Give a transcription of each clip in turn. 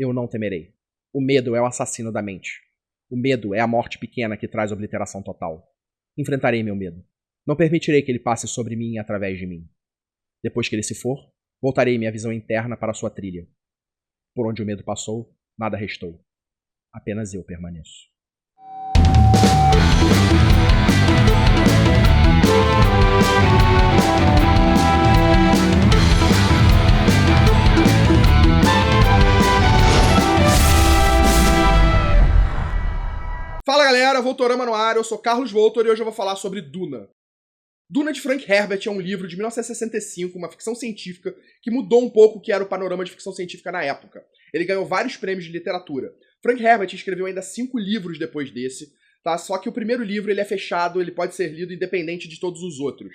Eu não temerei. O medo é o assassino da mente. O medo é a morte pequena que traz obliteração total. Enfrentarei meu medo. Não permitirei que ele passe sobre mim e através de mim. Depois que ele se for, voltarei minha visão interna para sua trilha. Por onde o medo passou, nada restou. Apenas eu permaneço. Fala galera, Voltorama no ar, eu sou Carlos Voltor e hoje eu vou falar sobre Duna. Duna de Frank Herbert é um livro de 1965, uma ficção científica que mudou um pouco o que era o panorama de ficção científica na época. Ele ganhou vários prêmios de literatura. Frank Herbert escreveu ainda 5 livros depois desse, tá? Só que o primeiro livro ele é fechado, ele pode ser lido independente de todos os outros.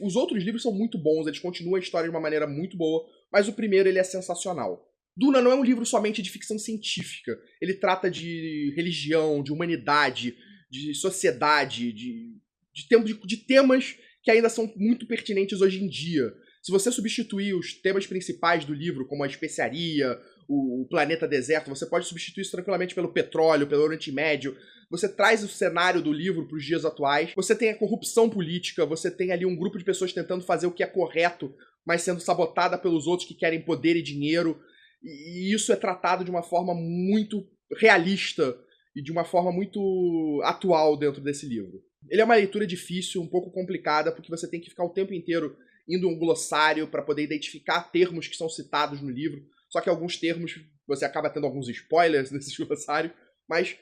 Os outros livros são muito bons, eles continuam a história de uma maneira muito boa, mas o primeiro ele é sensacional. Duna não é um livro somente de ficção científica. Ele trata de religião, de humanidade, de sociedade, de temas que ainda são muito pertinentes hoje em dia. Se você substituir os temas principais do livro, como a especiaria, o planeta deserto, você pode substituir isso tranquilamente pelo petróleo, pelo Oriente Médio. Você traz o cenário do livro para os dias atuais. Você tem a corrupção política, você tem ali um grupo de pessoas tentando fazer o que é correto, mas sendo sabotada pelos outros que querem poder e dinheiro. E isso é tratado de uma forma muito realista e de uma forma muito atual dentro desse livro. Ele é uma leitura difícil, um pouco complicada, porque você tem que ficar o tempo inteiro indo um glossário para poder identificar termos que são citados no livro. Só que alguns termos, você acaba tendo alguns spoilers nesse glossário, mas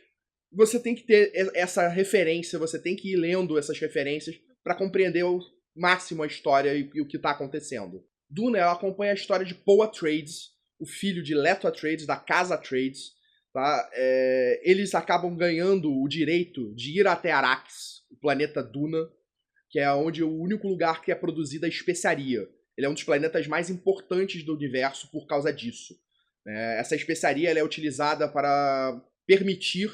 você tem que ter essa referência, você tem que ir lendo essas referências para compreender ao máximo a história e o que está acontecendo. Duna, ela acompanha a história de Paul Atreides, o filho de Leto Atreides, da Casa Atreides, tá? Eles acabam ganhando o direito de ir até Arrakis, o planeta Duna, que é onde o único lugar que é produzida a especiaria. Ele é um dos planetas mais importantes do universo por causa disso. Essa especiaria ela é utilizada para permitir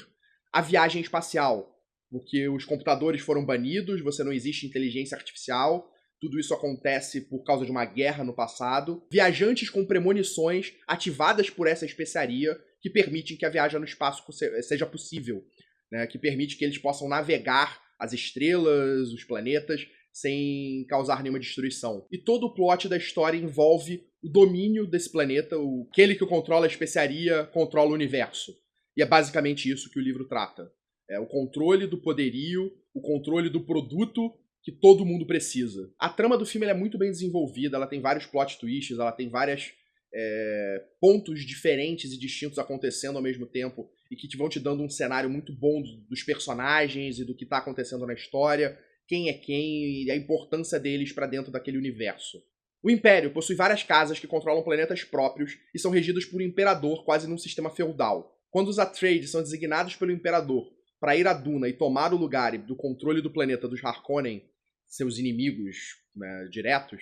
a viagem espacial, porque os computadores foram banidos, você não existe inteligência artificial. Tudo isso acontece por causa de uma guerra no passado. Viajantes com premonições ativadas por essa especiaria que permitem que a viagem no espaço seja possível, né? Que permite que eles possam navegar as estrelas, os planetas, sem causar nenhuma destruição. E todo o plot da história envolve o domínio desse planeta, aquele que controla a especiaria controla o universo. E é basicamente isso que o livro trata. É o controle do poderio, o controle do produto que todo mundo precisa. A trama do filme é muito bem desenvolvida, ela tem vários plot twists, ela tem vários pontos diferentes e distintos acontecendo ao mesmo tempo e que vão te dando um cenário muito bom dos personagens e do que está acontecendo na história, quem é quem e a importância deles para dentro daquele universo. O Império possui várias casas que controlam planetas próprios e são regidas por um imperador quase num sistema feudal. Quando os Atreides são designados pelo imperador para ir a Duna e tomar o lugar do controle do planeta dos Harkonnen, seus inimigos, né, diretos,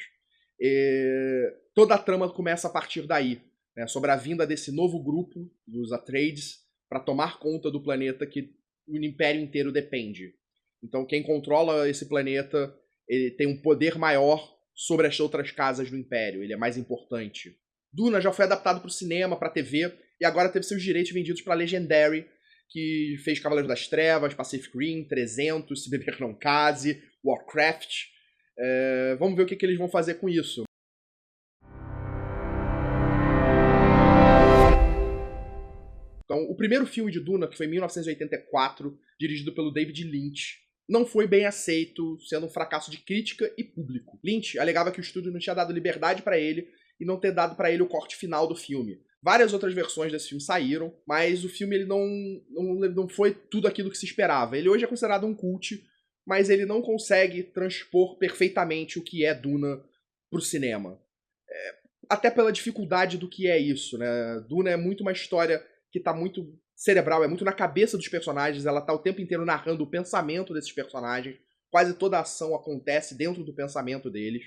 toda a trama começa a partir daí, né, sobre a vinda desse novo grupo, dos Atreides, para tomar conta do planeta que o Império inteiro depende. Então quem controla esse planeta ele tem um poder maior sobre as outras casas do Império, ele é mais importante. Duna já foi adaptado para o cinema, para a TV, e agora teve seus direitos vendidos para a Legendary, que fez Cavaleiros das Trevas, Pacific Rim, 300, Se Beber Não Case, Warcraft. Vamos ver o que eles vão fazer com isso. Então, o primeiro filme de Duna, que foi em 1984, dirigido pelo David Lynch, não foi bem aceito, sendo um fracasso de crítica e público. Lynch alegava que o estúdio não tinha dado liberdade para ele e não ter dado para ele o corte final do filme. Várias outras versões desse filme saíram, mas o filme ele não foi tudo aquilo que se esperava. Ele hoje é considerado um cult, mas ele não consegue transpor perfeitamente o que é Duna pro cinema. Até pela dificuldade do que é isso, né? Duna é muito uma história que tá muito cerebral, é muito na cabeça dos personagens, ela tá o tempo inteiro narrando o pensamento desses personagens, quase toda a ação acontece dentro do pensamento deles.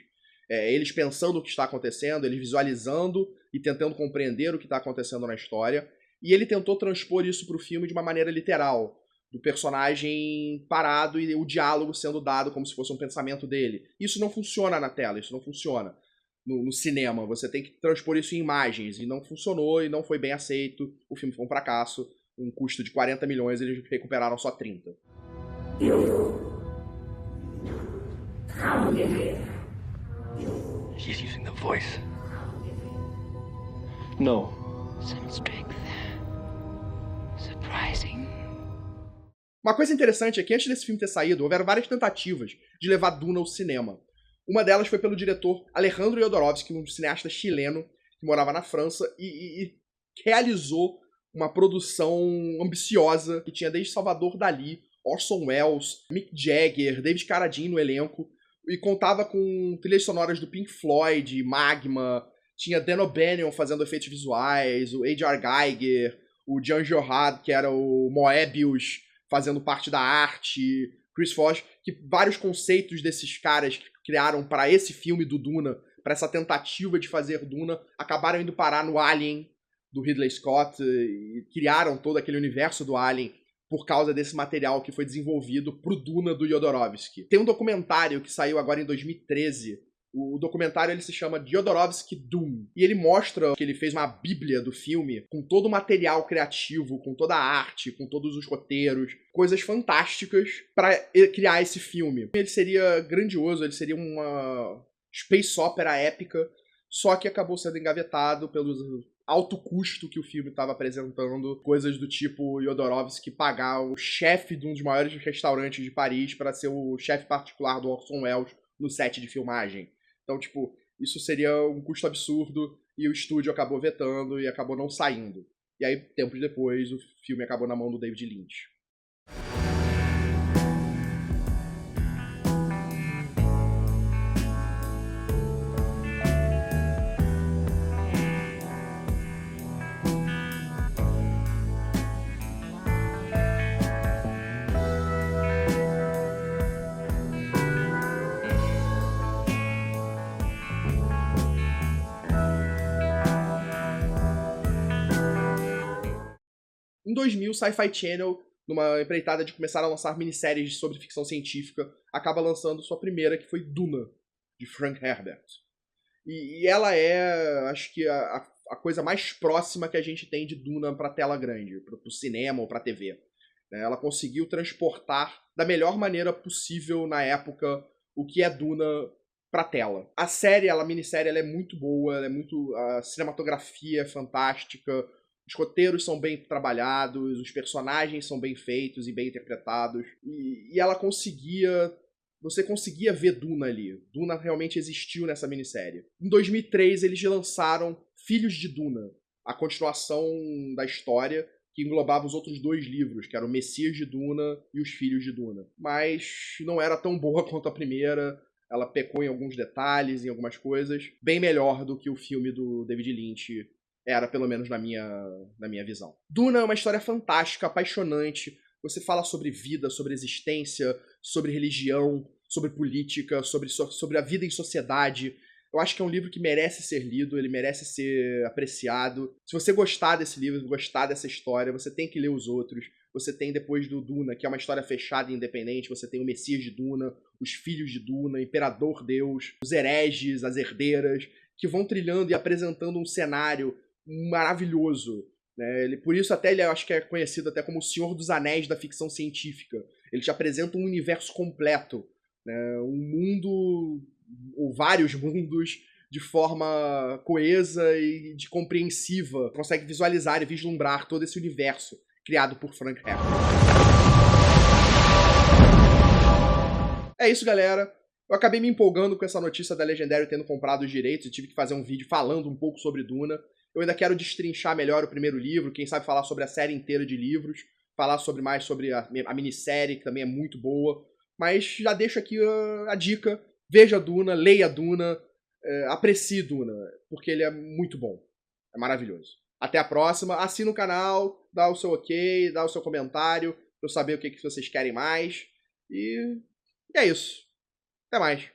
Eles pensando o que está acontecendo, eles visualizando e tentando compreender o que está acontecendo na história. E ele tentou transpor isso para o filme de uma maneira literal, do personagem parado e o diálogo sendo dado como se fosse um pensamento dele. Isso não funciona na tela, isso não funciona. no cinema. Você tem que transpor isso em imagens. E não funcionou e não foi bem aceito. O filme foi um fracasso. Um custo de 40 milhões, eles recuperaram só 30. She's using the voice. No. Some strength there. Surprising. Uma coisa interessante é que antes desse filme ter saído, houveram várias tentativas de levar Duna ao cinema. Uma delas foi pelo diretor Alejandro Jodorowsky, um cineasta chileno que morava na França e realizou uma produção ambiciosa que tinha desde Salvador Dalí, Orson Welles, Mick Jagger, David Carradine no elenco, e contava com trilhas sonoras do Pink Floyd, Magma, tinha Dan O'Bannon fazendo efeitos visuais, o H.R. Giger, o Jan Johad, que era o Moebius, fazendo parte da arte, Chris Fox, que vários conceitos desses caras que criaram para esse filme do Duna, para essa tentativa de fazer Duna, acabaram indo parar no Alien, do Ridley Scott, e criaram todo aquele universo do Alien por causa desse material que foi desenvolvido pro Duna do Jodorowsky. Tem um documentário que saiu agora em 2013. O documentário ele se chama Jodorowsky Doom. E ele mostra que ele fez uma bíblia do filme com todo o material criativo, com toda a arte, com todos os roteiros, coisas fantásticas para criar esse filme. Ele seria grandioso, ele seria uma space opera épica, só que acabou sendo engavetado pelo alto custo que o filme estava apresentando, coisas do tipo Jodorowsky pagar o chefe de um dos maiores restaurantes de Paris para ser o chefe particular do Orson Welles no set de filmagem. Então, tipo, isso seria um custo absurdo e o estúdio acabou vetando e acabou não saindo. E aí, tempos depois, o filme acabou na mão do David Lynch. Em 2000, o Sci-Fi Channel, numa empreitada de começar a lançar minisséries sobre ficção científica, acaba lançando sua primeira, que foi Duna, de Frank Herbert. E ela é, acho que, a coisa mais próxima que a gente tem de Duna pra tela grande, pro cinema ou pra TV. Ela conseguiu transportar da melhor maneira possível na época o que é Duna pra tela. A série, a minissérie, ela é muito boa, a cinematografia é fantástica, os roteiros são bem trabalhados, os personagens são bem feitos e bem interpretados. E ela conseguia... Você conseguia ver Duna ali. Duna realmente existiu nessa minissérie. Em 2003, eles lançaram Filhos de Duna, a continuação da história que englobava os outros dois livros, que eram o Messias de Duna e Os Filhos de Duna. Mas não era tão boa quanto a primeira. Ela pecou em alguns detalhes, em algumas coisas. Bem melhor do que o filme do David Lynch era, pelo menos na minha visão. Duna é uma história fantástica, apaixonante. Você fala sobre vida, sobre existência, sobre religião, sobre política, sobre a vida em sociedade. Eu acho que é um livro que merece ser lido, ele merece ser apreciado. Se você gostar desse livro, gostar dessa história, você tem que ler os outros. Você tem, depois do Duna, que é uma história fechada e independente, você tem o Messias de Duna, os Filhos de Duna, Imperador Deus, os hereges, as herdeiras, que vão trilhando e apresentando um cenário maravilhoso. Né? Por isso até ele acho que é conhecido até como o Senhor dos Anéis da ficção científica. Ele te apresenta um universo completo, né? Um mundo, ou vários mundos, de forma coesa e de compreensiva. Consegue visualizar e vislumbrar todo esse universo criado por Frank Herbert. É isso, galera. Eu acabei me empolgando com essa notícia da Legendary tendo comprado os direitos e tive que fazer um vídeo falando um pouco sobre Duna. Eu ainda quero destrinchar melhor o primeiro livro, quem sabe falar sobre a série inteira de livros, falar mais sobre a minissérie, que também é muito boa. Mas já deixo aqui a dica, veja Duna, leia Duna, aprecie Duna, porque ele é muito bom, é maravilhoso. Até a próxima, assina o canal, dá o seu ok, dá o seu comentário, pra eu saber o que vocês querem mais. E é isso. Até mais.